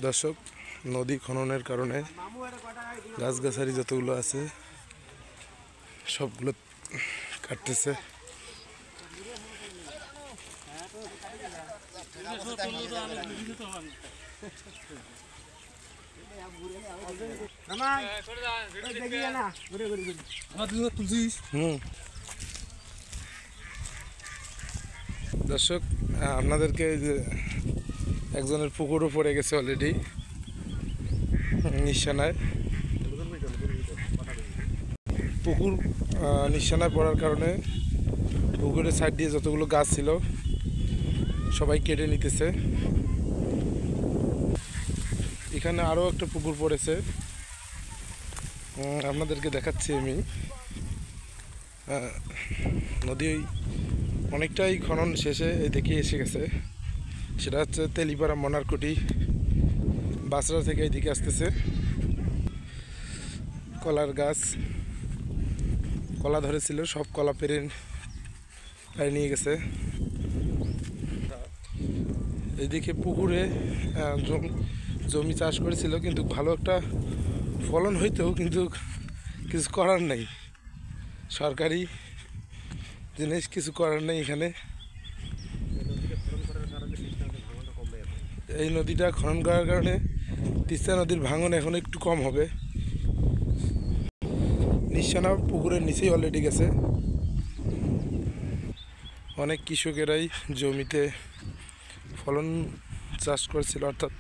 দর্শক, নদী খননের কারণে গাছগাছালি যতগুলো আছে সবগুলো কাটতেছে। দর্শক, আপনাদেরকে একজনের পুকুরও পড়ে গেছে অলরেডি নিশানায়। পুকুর নিশানায় পড়ার কারণে পুকুরের সাইড দিয়ে যতগুলো গাছ ছিল সবাই কেটে নিতেছে। এখানে আরও একটা পুকুর পড়েছে, আপনাদেরকে দেখাচ্ছি আমি। নদী অনেকটাই খনন শেষে এদিকে এসে গেছে। সেটা হচ্ছে তেলিপাড়া মনারকুটি বাসরা থেকে এদিকে আসতেছে। কলার গাছ, কলা ধরেছিল, সব কলা পেরে নিয়ে গেছে। এদিকে পুকুরে জমি চাষ করেছিল, কিন্তু ভালো একটা ফলন হইতো, কিন্তু কিছু করার নেই, সরকারি জিনিস কিছু করার নেই। এখানে এই নদীটা খনন করার কারণে তিস্তা নদীর ভাঙন এখন একটু কম হবে। নিশানা পুকুরের নিচেই অলরেডি গেছে। অনেক কৃষকেরাই জমিতে ফলন চাষ করেছিল, অর্থাৎ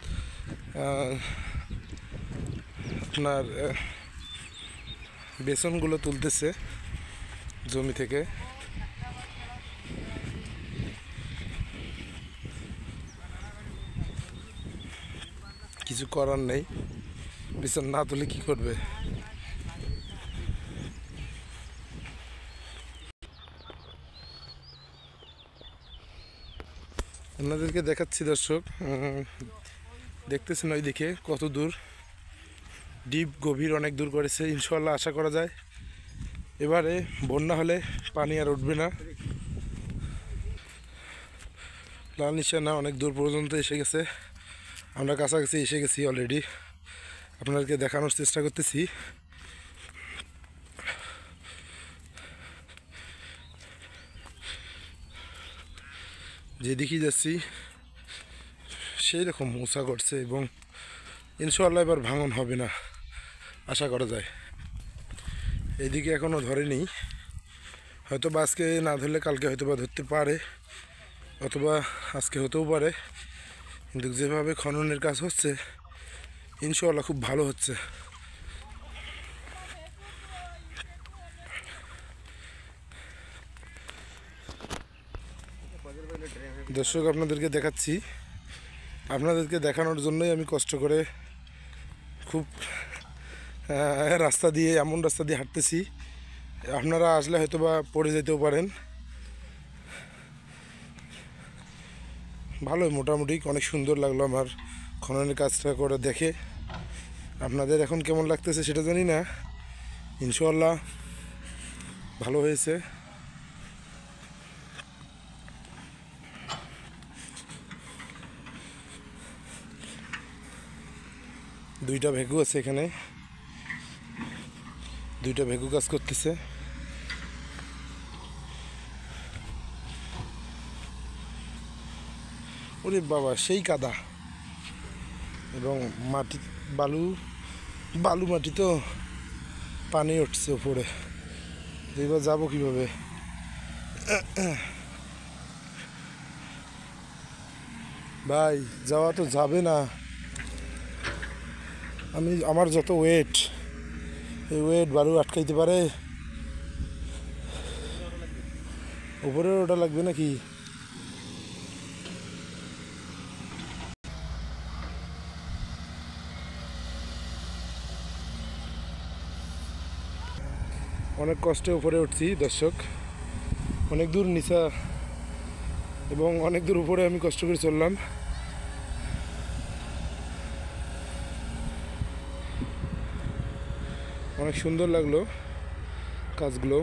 আপনার বেসনগুলো তুলতেছে জমি থেকে। কিছু করার নেই, বেসন না তুলে কি করবে। আপনাদেরকে দেখাচ্ছি দর্শক, দেখতেছেন ওইদিকে কত দূর ডিপ, গভীর, অনেক দূর করেছে। ইনশাল্লাহ আশা করা যায় এবারে বন্যা হলে পানি আর উঠবে না। লাল নিশানা অনেক দূর পর্যন্ত এসে গেছে, আমরা কাছাকাছি এসে গেছি অলরেডি। আপনাদেরকে দেখানোর চেষ্টা করতেছি। যেদিকে যাচ্ছি সেই রকম উঁচা করছে, এবং ইনশাল্লাহ এবার ভাঙন হবে না আশা করা যায়। এইদিকে এখনও ধরেনি, হয়তো বা আজকে না ধরলে কালকে হয়তো বা ধরতে পারে, অথবা আজকে হতেও পারে। কিন্তু যেভাবে খননের কাজ হচ্ছে ইনশাল্লাহ খুব ভালো হচ্ছে। দর্শক, আপনাদেরকে দেখাচ্ছি, আপনাদেরকে দেখানোর জন্যই আমি কষ্ট করে খুব রাস্তা দিয়ে, এমন রাস্তা দিয়ে হাঁটতেছি। আপনারা আসলে হয়তো বা পড়ে যেতেও পারেন। ভালো, মোটামুটি অনেক সুন্দর লাগলো আমার খননের কাজটা করে দেখে। আপনাদের এখন কেমন লাগতেছে সেটা জানি না, ইনশাল্লাহ ভালো হয়েছে। দুইটা ভেগু আছে এখানে, দুইটা ভেগু কাজ করতেছে। ওরে বাবা, সেই কাদা এবং মাটি, বালু বালু মাটি, তো পানি উঠছে উপরে। এবার যাবো কিভাবে? ভাই, যাওয়া তো যাবে না। আমার যত ওয়েট, এই ওয়েট বালু আটকাইতে পারে? উপরে ওটা লাগবে নাকি? অনেক কষ্টে উপরে উঠছি দর্শক, অনেক দূর নিচা এবং অনেক দূর উপরে আমি কষ্ট করে চললাম। অনেক সুন্দর লাগলো কাজগুলো।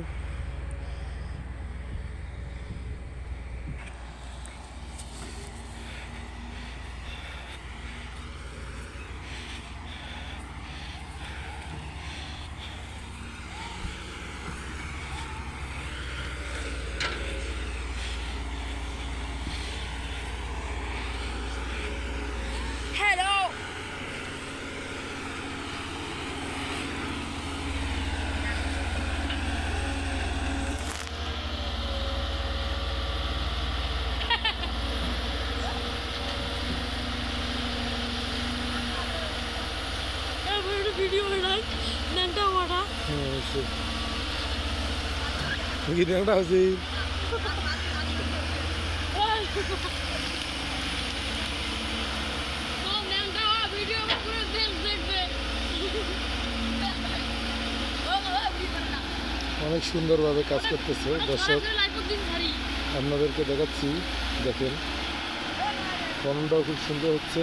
গিরিয়াংটা হচ্ছে অনেক সুন্দরভাবে কাজ করতেছে দর্শক, আপনাদেরকে দেখাচ্ছি। দেখেন ফলনটাও খুব সুন্দর হচ্ছে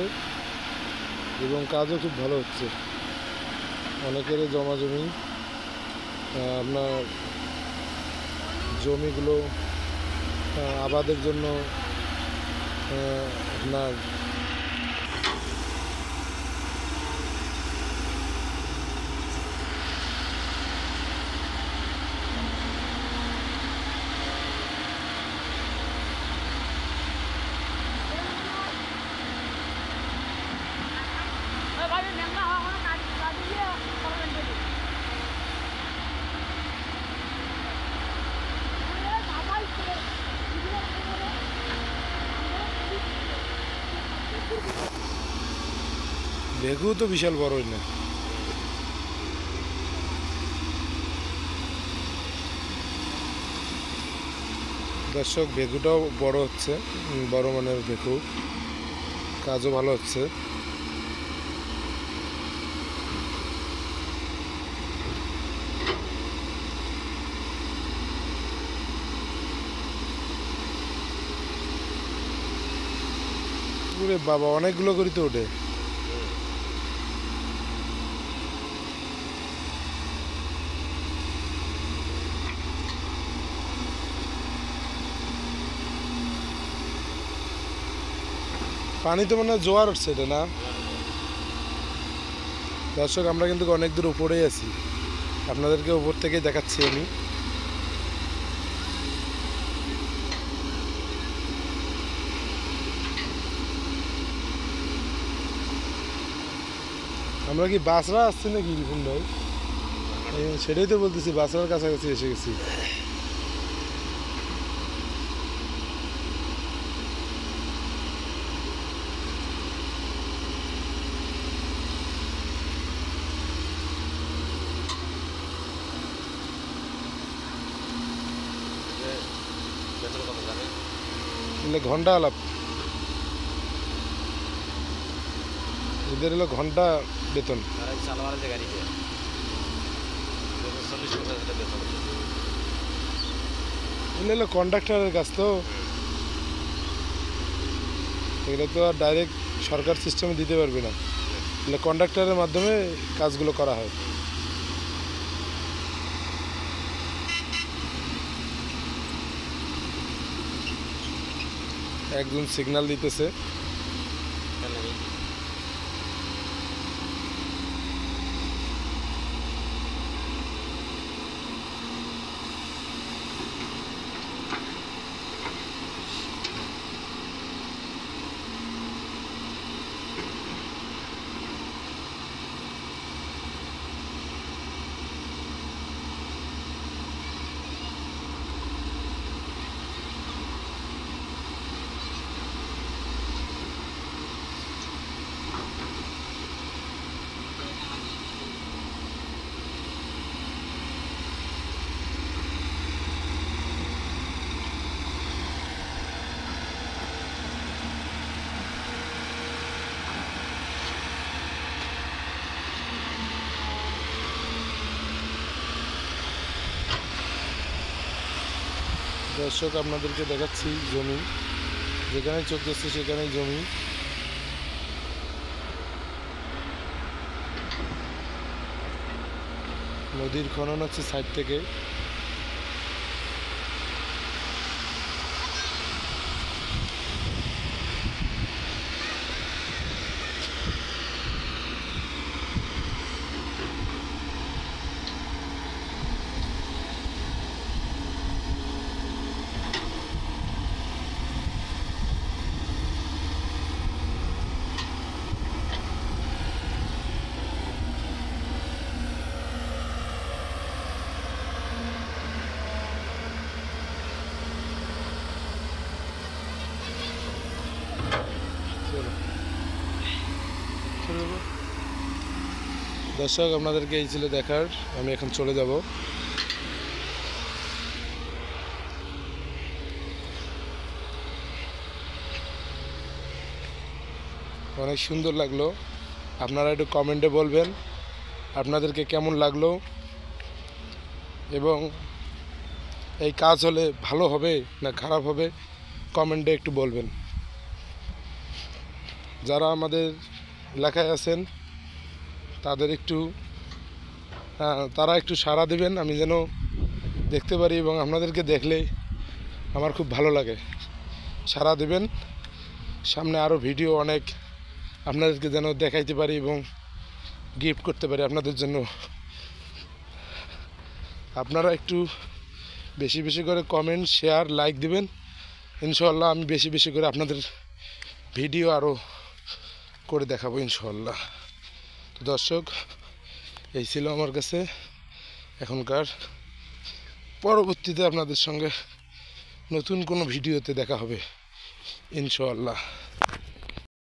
এবং কাজও খুব ভালো হচ্ছে। অনেকেরই জমা জমি, আপনার জমিগুলো আবাদের জন্য আপনার বেগু তো বিশাল বড়ই না। দর্শক বেগুটাও বড় হচ্ছে, বড় মানের বেগু, কাজও ভালো হচ্ছে। বাবা অনেকগুলো করি তো ওঠে। পানি তো মানে জোয়ার উঠছে এটা না দর্শক? আমরা কিন্তু অনেক দূর উপরেই আছি, আপনাদেরকে উপর থেকেই দেখাচ্ছি আমি। আমরা কি বাসরা আসছি নাকি রিপুন ভাই? সেটাই তো বলতেছি, বাসরার কাছাকাছি এসে গেছি। ঘন্টা আলাপ, এদের হলো ঘন্টা বেতন। এগুলো হলো কন্ডাক্টরের কাজ, তো এগুলো তো আর ডাইরেক্ট সরকার সিস্টেমে দিতে পারবে না, এগুলো কন্ডাক্টরের মাধ্যমে কাজগুলো করা হয়। একজন সিগন্যাল দিতেছে। দর্শক আপনাদেরকে দেখাচ্ছি জমি, যেখানে চোখ যাচ্ছে সেখানেই জমি। নদীর খনন হচ্ছে সাইড থেকে। দর্শক, আপনাদেরকে এই ছিল দেখার, আমি এখন চলে যাব। অনেক সুন্দর লাগলো। আপনারা একটু কমেন্টে বলবেন আপনাদেরকে কেমন লাগলো, এবং এই কাজ হলে ভালো হবে না খারাপ হবে কমেন্টে একটু বলবেন। যারা আমাদের এলাকায় আছেন তাদের একটু তারা একটু সাড়া দিবেন, আমি যেন দেখতে পারি, এবং আপনাদেরকে দেখলে আমার খুব ভালো লাগে। সাড়া দিবেন, সামনে আরও ভিডিও অনেক আপনাদেরকে যেন দেখাইতে পারি এবং গিফট করতে পারি আপনাদের জন্য। আপনারা একটু বেশি বেশি করে কমেন্ট, শেয়ার, লাইক দিবেন। ইনশাআল্লাহ আমি বেশি বেশি করে আপনাদের ভিডিও আরও করে দেখাবো ইনশাআল্লাহ। তো দর্শক, এই ছিল আমার কাছে এখনকার। পরবর্তীতে আপনাদের সঙ্গে নতুন কোনো ভিডিওতে দেখা হবে ইনশাআল্লাহ।